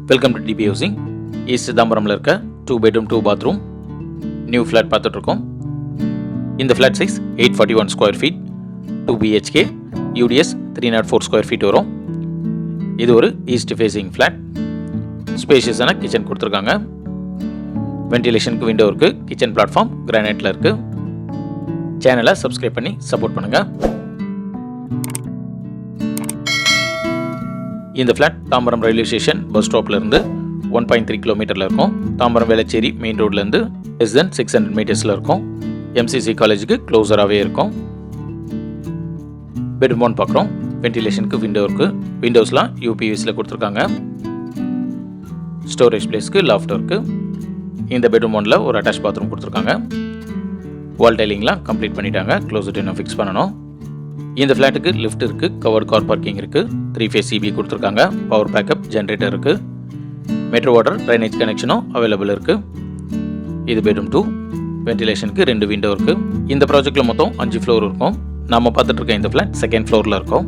Welcome to DP housing. East சிதம்பரமில் இருக்க 2 bedroom 2 bathroom new flat பார்த்துட்ருக்கோம். இந்த flat size 841 square feet, 2 BHK, UDS 304 square feet வரும். இது ஒரு ஈஸ்ட் ஃபேஸிங் ஃப்ளாட். ஸ்பேஷியஸான கிச்சன் கொடுத்துருக்காங்க. வென்டிலேஷனுக்கு விண்டோ இருக்குது. கிச்சன் பிளாட்ஃபார்ம் கிரானைட்டில் இருக்குது. சேனலை சப்ஸ்கிரைப் பண்ணி சப்போர்ட் பண்ணுங்கள். இந்த flat Tambaram railway station bus ஸ்டாப்லேருந்து 1.3 கிலோமீட்டரில் இருக்கும். தாம்பரம் வேளச்சேரி மெயின் ரோட்லேருந்து less than 600 மீட்டர்ஸில் இருக்கும். MCC காலேஜுக்கு க்ளோஸராகவே இருக்கும். பெட்ரூம் 1 பார்க்குறோம். வென்டிலேஷனுக்கு விண்டோ இருக்குது. விண்டோஸ்லாம் UPVஸில் கொடுத்துருக்காங்க. ஸ்டோரேஜ் பிளேஸ்க்கு லாஃப்ட் இருக்குது. இந்த பெட்ரூம் 1ல் ஒரு அட்டாச் பாத்ரூம் கொடுத்துருக்காங்க. வால் டைலிங்லாம் கம்ப்ளீட் பண்ணிட்டாங்க. க்ளோசட் இன்னும் ஃபிக்ஸ் பண்ணணும். இந்த ஃப்ளாட்டுக்கு லிஃப்ட் இருக்குது. கவர்ட் கார் பார்க்கிங் இருக்குது. 3 phase CB கொடுத்துருக்காங்க. பவர் பேக்கப் ஜென்ரேட்டர் இருக்குது. மெட்ரோ வாட்டர் ட்ரைனேஜ் கனெக்ஷனும் அவைலபிள் இருக்குது. இது பெட்ரூம் 2. வென்டிலேஷனுக்கு 2 விண்டோ இருக்குது. இந்த ப்ராஜெக்ட்டில் மொத்தம் 5 ஃப்ளோர் இருக்கும். நம்ம பார்த்துட்டு இருக்க இந்த ஃப்ளாட் செகண்ட் ஃப்ளோரில் இருக்கும்.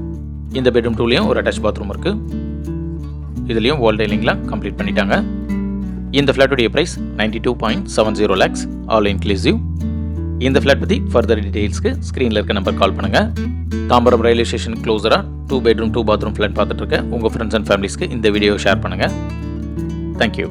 இந்த பெட்ரூம் 2லேயும் ஒரு அட்டாச் பாத்ரூம் இருக்குது. இதுலேயும் வால் டைலிங்லாம் கம்ப்ளீட் பண்ணிட்டாங்க. இந்த ஃப்ளாட்டுடைய ப்ரைஸ் 92.70 lakhs ஆல் இன்க்ளூசிவ். இந்த ஃப்ளாட் பற்றி ஃபர்தர் டீட்டெயில்ஸ்க்கு ஸ்க்ரீனில் இருக்க நம்பர் கால் பண்ணுங்கள். தாம்பரம் ரயில்வே ஸ்டேஷன் க்ளோஸராக 2 bedroom 2 bathroom ஃப்ளாட் பார்த்துட்டு இருக்க உங்கள் ஃப்ரெண்ட்ஸ் அண்ட் ஃபேமிலிஸ்க்கு இந்த வீடியோ ஷேர் பண்ணுங்கள். தேங்க்யூ.